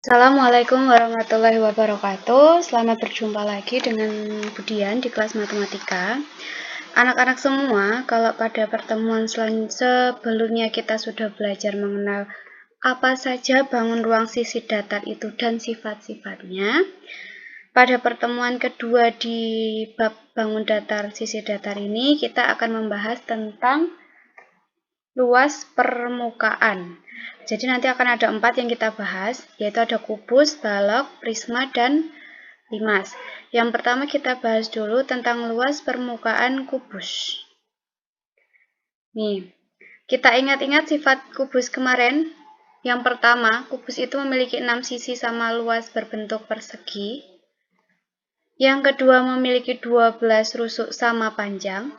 Assalamualaikum warahmatullahi wabarakatuh. Selamat berjumpa lagi dengan Budian di kelas matematika. Anak-anak semua, kalau pada pertemuan sebelumnya kita sudah belajar mengenal apa saja bangun ruang sisi datar itu dan sifat-sifatnya. Pada pertemuan kedua di bab bangun datar sisi datar ini, kita akan membahas tentang luas permukaan. Jadi nanti akan ada 4 yang kita bahas, yaitu ada kubus, balok, prisma, dan limas. Yang pertama kita bahas dulu tentang luas permukaan kubus. Nih, kita ingat-ingat sifat kubus kemarin. Yang pertama, kubus itu memiliki 6 sisi sama luas berbentuk persegi. Yang kedua, memiliki 12 rusuk sama panjang.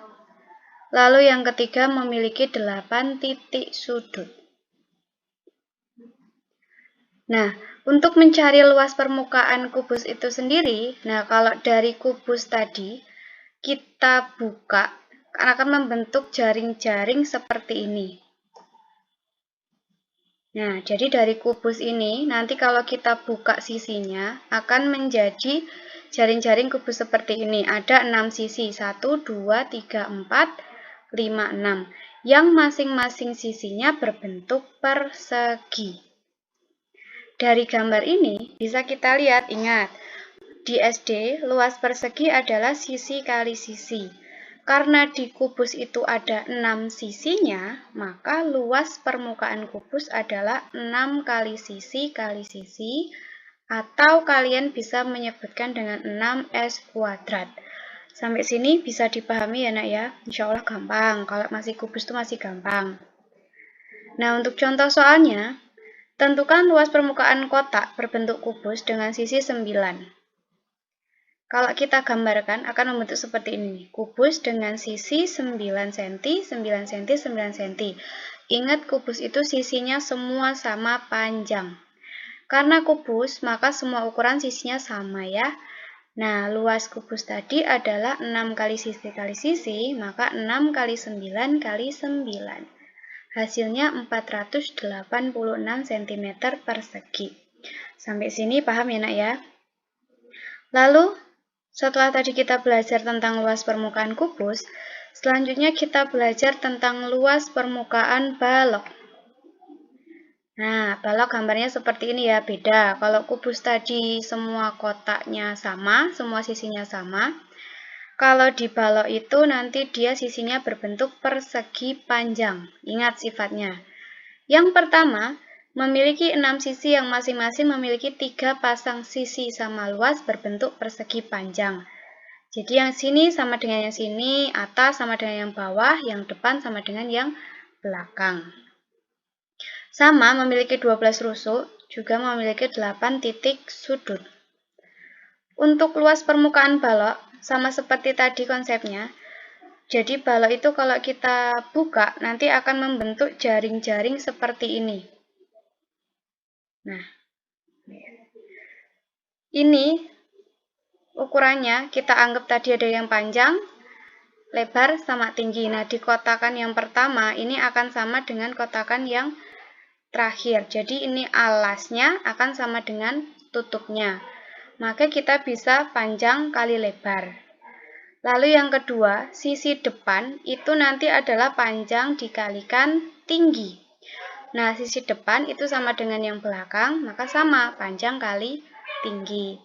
Lalu yang ketiga, memiliki 8 titik sudut. Nah, untuk mencari luas permukaan kubus itu sendiri, nah kalau dari kubus tadi, kita buka, akan membentuk jaring-jaring seperti ini. Nah, jadi dari kubus ini, nanti kalau kita buka sisinya, akan menjadi jaring-jaring kubus seperti ini. Ada 6 sisi, 1, 2, 3, 4, 5, 6. Yang masing-masing sisinya berbentuk persegi. Dari gambar ini bisa kita lihat, ingat, di SD luas persegi adalah sisi kali sisi. Karena di kubus itu ada 6 sisinya, maka luas permukaan kubus adalah 6 kali sisi kali sisi, atau kalian bisa menyebutkan dengan 6S kuadrat. Sampai sini bisa dipahami ya nak ya? Insya Allah gampang, kalau masih kubus itu masih gampang. Nah, untuk contoh soalnya, tentukan luas permukaan kotak berbentuk kubus dengan sisi 9. Kalau kita gambarkan akan membentuk seperti ini. Kubus dengan sisi 9 cm, 9 cm, 9 cm. Ingat, kubus itu sisinya semua sama panjang. Karena kubus, maka semua ukuran sisinya sama ya. Nah, luas kubus tadi adalah 6 kali sisi kali sisi, maka 6 kali 9 kali 9. Hasilnya 486 cm persegi. Sampai sini paham ya nak ya? Lalu, setelah tadi kita belajar tentang luas permukaan kubus, selanjutnya kita belajar tentang luas permukaan balok. Nah, balok gambarnya seperti ini ya, beda. Kalau kubus tadi semua kotaknya sama, semua sisinya sama. Kalau di balok itu nanti dia sisinya berbentuk persegi panjang. Ingat sifatnya. Yang pertama, memiliki 6 sisi yang masing-masing memiliki 3 pasang sisi sama luas berbentuk persegi panjang. Jadi yang sini sama dengan yang sini, atas sama dengan yang bawah, yang depan sama dengan yang belakang. Sama memiliki 12 rusuk, juga memiliki 8 titik sudut. Untuk luas permukaan balok, sama seperti tadi konsepnya. Jadi balok itu kalau kita buka, nanti akan membentuk jaring-jaring seperti ini. Nah, ini ukurannya kita anggap tadi ada yang panjang, lebar, sama tinggi. Nah, di kotakan yang pertama ini akan sama dengan kotakan yang terakhir. Jadi ini alasnya akan sama dengan tutupnya. Maka kita bisa panjang kali lebar. Lalu yang kedua, sisi depan itu nanti adalah panjang dikalikan tinggi. Nah, sisi depan itu sama dengan yang belakang, maka sama panjang kali tinggi.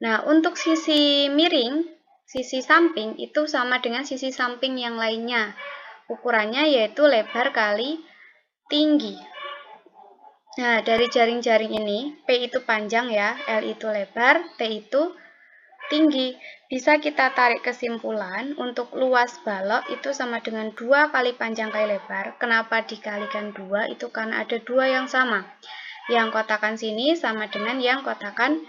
Nah, untuk sisi miring, sisi samping itu sama dengan sisi samping yang lainnya. Ukurannya yaitu lebar kali tinggi. Nah, dari jaring-jaring ini, P itu panjang ya, L itu lebar, T itu tinggi. Bisa kita tarik kesimpulan untuk luas balok itu sama dengan 2 kali panjang kali lebar. Kenapa dikalikan 2? Itu karena ada 2 yang sama. Yang kotakan sini sama dengan yang kotakan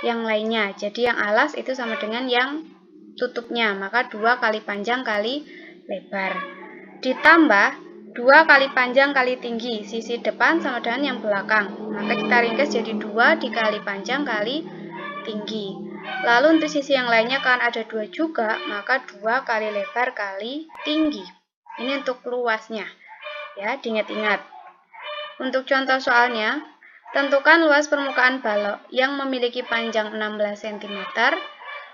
yang lainnya. Jadi yang alas itu sama dengan yang tutupnya. Maka 2 kali panjang kali lebar. Ditambah 2 kali panjang kali tinggi. Sisi depan sama dengan yang belakang. Maka kita ringkas jadi 2 dikali panjang kali tinggi. Lalu untuk sisi yang lainnya kan ada 2 juga, maka 2 kali lebar kali tinggi. Ini untuk luasnya. Ya, diingat-ingat. Untuk contoh soalnya, Tentukan luas permukaan balok yang memiliki panjang 16 cm,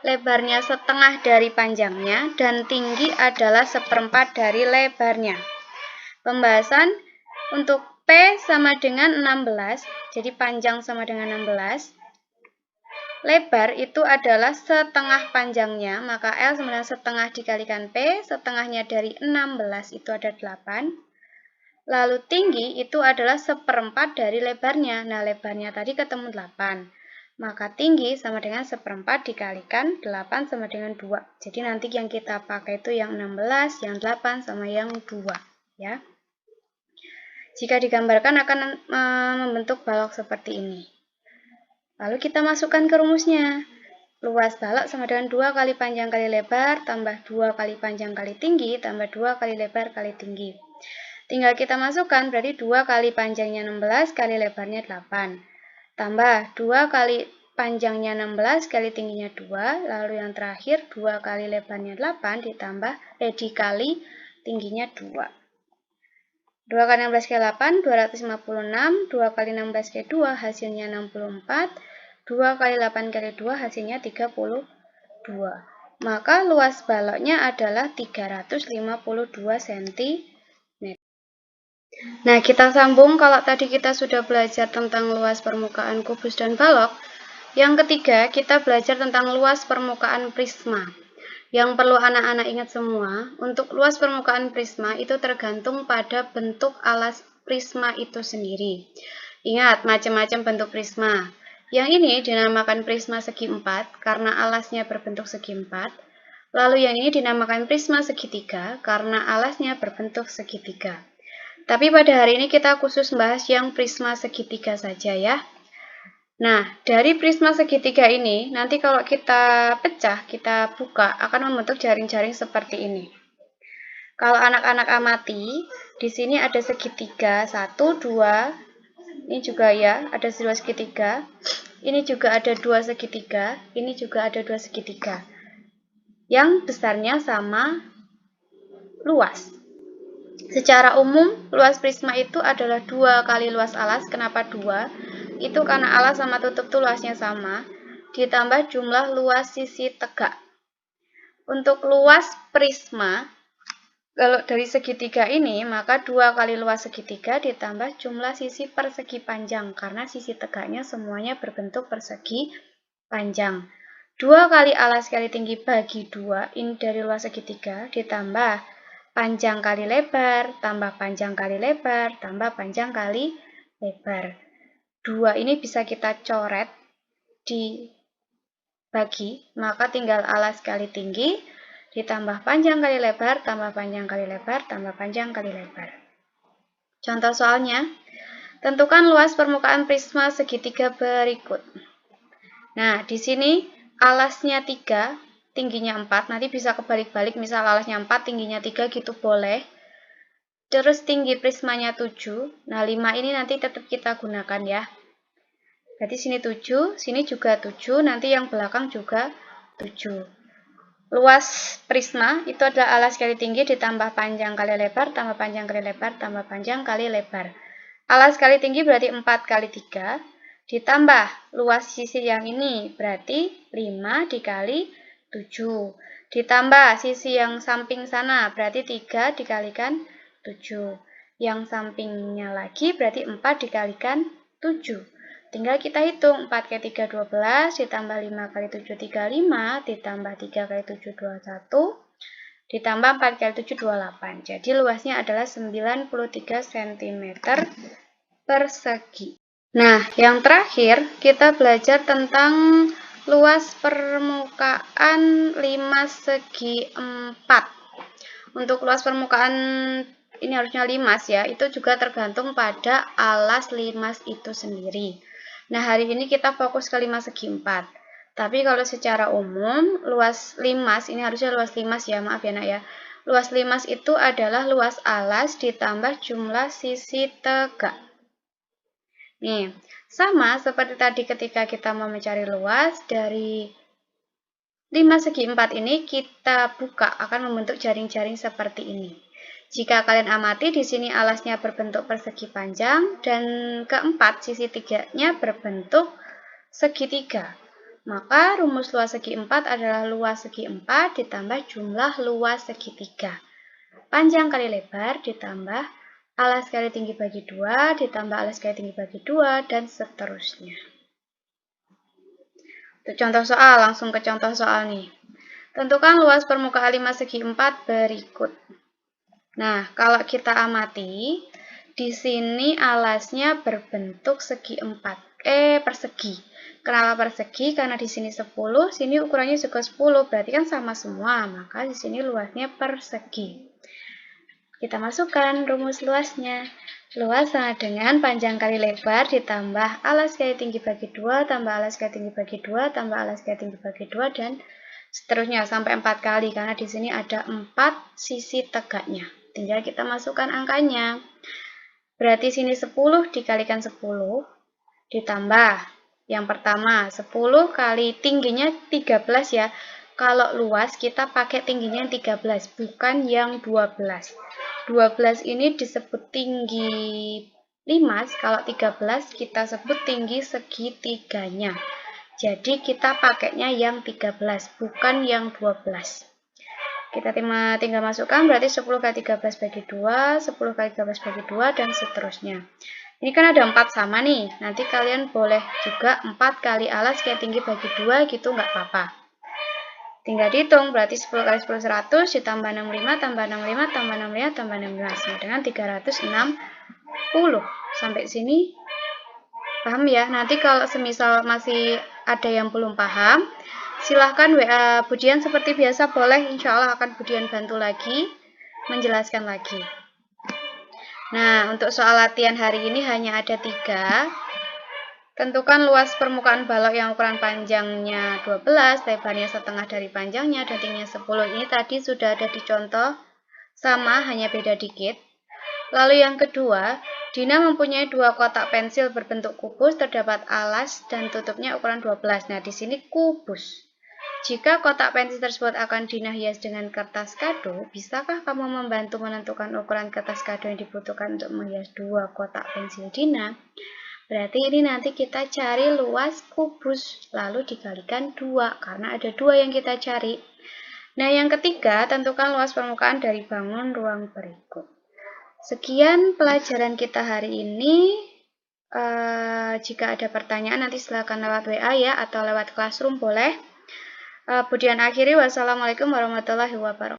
lebarnya setengah dari panjangnya, dan tinggi adalah seperempat dari lebarnya. Pembahasan untuk P sama dengan 16, jadi panjang sama dengan 16. Lebar itu adalah setengah panjangnya, maka L sama dengan setengah dikalikan P, setengahnya dari 16 itu ada 8. Lalu tinggi itu adalah seperempat dari lebarnya. Nah, lebarnya tadi ketemu 8. Maka tinggi sama dengan seperempat dikalikan 8 sama dengan 2. Jadi nanti yang kita pakai itu yang 16, yang 8, sama yang 2. Ya. Jika digambarkan akan membentuk balok seperti ini. Lalu kita masukkan ke rumusnya. Luas balok sama dengan 2 kali panjang kali lebar, tambah 2 kali panjang kali tinggi, tambah 2 kali lebar kali tinggi. Tinggal kita masukkan, berarti 2 kali panjangnya 16 kali lebarnya 8. Tambah 2 kali panjangnya 16 kali tingginya 2. Lalu yang terakhir 2 kali lebarnya 8 ditambah dikali tingginya 2. 2 kali 16 kali 8, 256. 2 kali 16 kali 2 hasilnya 64. 2 kali 8 kali 2 hasilnya 32. Maka luas baloknya adalah 352 cm. Nah, kita sambung kalau tadi kita sudah belajar tentang luas permukaan kubus dan balok. Yang ketiga, kita belajar tentang luas permukaan prisma. Yang perlu anak-anak ingat semua, untuk luas permukaan prisma itu tergantung pada bentuk alas prisma itu sendiri. Ingat, macam-macam bentuk prisma. Yang ini dinamakan prisma segi 4 karena alasnya berbentuk segi 4. Lalu yang ini dinamakan prisma segitiga karena alasnya berbentuk segitiga. Tapi pada hari ini kita khusus membahas yang prisma segitiga saja ya. Nah, dari prisma segitiga ini, nanti kalau kita pecah, kita buka, akan membentuk jaring-jaring seperti ini. Kalau anak-anak amati, di sini ada segitiga, 1, 2, ini juga ya, ada 2 segitiga. Ini juga ada 2 segitiga, ini juga ada 2 segitiga. Yang besarnya sama luas. Secara umum, luas prisma itu adalah 2 kali luas alas. Kenapa 2? Itu karena alas sama tutup itu luasnya sama, ditambah jumlah luas sisi tegak. Untuk luas prisma, kalau dari segitiga ini, maka 2 kali luas segitiga ditambah jumlah sisi persegi panjang, karena sisi tegaknya semuanya berbentuk persegi panjang. 2 kali alas kali tinggi bagi 2, ini dari luas segitiga, ditambah panjang kali lebar, tambah panjang kali lebar, tambah panjang kali lebar. 2 ini bisa kita coret dibagi, maka tinggal alas kali tinggi, ditambah panjang kali lebar, tambah panjang kali lebar, tambah panjang kali lebar. Contoh soalnya, tentukan luas permukaan prisma segitiga berikut. Nah, di sini alasnya 3, tingginya 4, nanti bisa kebalik-balik, misal alasnya 4, tingginya 3 gitu boleh. Terus tinggi prismanya 7, nah 5 ini nanti tetap kita gunakan ya. Berarti sini 7, sini juga 7, nanti yang belakang juga 7. Luas prisma itu adalah alas kali tinggi ditambah panjang kali lebar, tambah panjang kali lebar, tambah panjang kali lebar. Alas kali tinggi berarti 4 kali 3, ditambah luas sisi yang ini berarti 5 dikali 7. Ditambah sisi yang samping sana berarti 3 dikalikan 7. Yang sampingnya lagi berarti 4 dikalikan 7. Tinggal kita hitung 4 kali 3 12, ditambah 5 kali 7 35, ditambah 3 kali 7 21, ditambah 4 kali 7 28. Jadi luasnya adalah 93 cm persegi. Nah, yang terakhir kita belajar tentang luas permukaan 5 segi 4. Untuk luas permukaan ini harusnya limas ya, itu juga tergantung pada alas limas itu sendiri. Nah, hari ini kita fokus ke 5 segi 4. Tapi kalau secara umum, luas limas, ini harusnya luas limas ya, maaf ya nak ya. Luas limas itu adalah luas alas ditambah jumlah sisi tegak. Nih, sama seperti tadi ketika kita mau mencari luas, dari 5 segi 4 ini kita buka akan membentuk jaring-jaring seperti ini. Jika kalian amati di sini alasnya berbentuk persegi panjang dan keempat sisi tiganya berbentuk segitiga. Maka rumus luas segi 4 adalah luas segi 4 ditambah jumlah luas segitiga. Panjang kali lebar ditambah alas kali tinggi bagi 2 ditambah alas kali tinggi bagi 2 dan seterusnya. Untuk contoh soal, langsung ke contoh soal nih. Tentukan luas permukaan 5 segi 4 berikut. Nah, kalau kita amati, di sini alasnya berbentuk segi 4, persegi. Kenapa persegi? Karena di sini 10, sini ukurannya juga 10, berarti kan sama semua, maka di sini luasnya persegi. Kita masukkan rumus luasnya. Luas sama dengan panjang kali lebar ditambah alas kali tinggi bagi 2, tambah alas kali tinggi bagi 2, tambah alas kali tinggi bagi 2, dan seterusnya sampai 4 kali, karena di sini ada 4 sisi tegaknya. Tinggal kita masukkan angkanya. Berarti sini 10 dikalikan 10, ditambah yang pertama 10 kali tingginya 13 ya. Kalau luas kita pakai tingginya yang 13, bukan yang 12. 12 ini disebut tinggi 5, kalau 13 kita sebut tinggi segitiganya. Jadi kita pakainya yang 13, bukan yang 12. Kita tinggal masukkan, berarti 10 kali 13 bagi 2, 10 kali 13 bagi 2, dan seterusnya. Ini kan ada 4 sama nih, nanti kalian boleh juga 4 kali alas kali tinggi bagi 2 gitu, nggak apa-apa. Tinggal dihitung, berarti 10 kali 10 100, ditambah 65, tambah 65, tambah 65, tambah 65, sama dengan 360. Sampai sini paham ya? Nanti kalau semisal masih ada yang belum paham, silahkan WA Budian seperti biasa, boleh, insya Allah akan Budian bantu lagi, menjelaskan lagi. Nah, untuk soal latihan hari ini hanya ada 3. Tentukan luas permukaan balok yang ukuran panjangnya 12, lebarnya setengah dari panjangnya, dan tingginya 10. Ini tadi sudah ada di contoh, sama, hanya beda dikit. Lalu yang kedua, Dina mempunyai 2 kotak pensil berbentuk kubus, terdapat alas dan tutupnya ukuran 12. Nah, di sini kubus. Jika kotak pensil tersebut akan Dina hias dengan kertas kado, bisakah kamu membantu menentukan ukuran kertas kado yang dibutuhkan untuk menghias 2 kotak pensil Dina? Berarti ini nanti kita cari luas kubus, lalu dikalikan 2, karena ada 2 yang kita cari. Nah, yang ketiga, tentukan luas permukaan dari bangun ruang berikut. Sekian pelajaran kita hari ini. Jika ada pertanyaan nanti silakan lewat WA ya, atau lewat Classroom boleh. Budian akhiri, wassalamualaikum warahmatullahi wabarakatuh.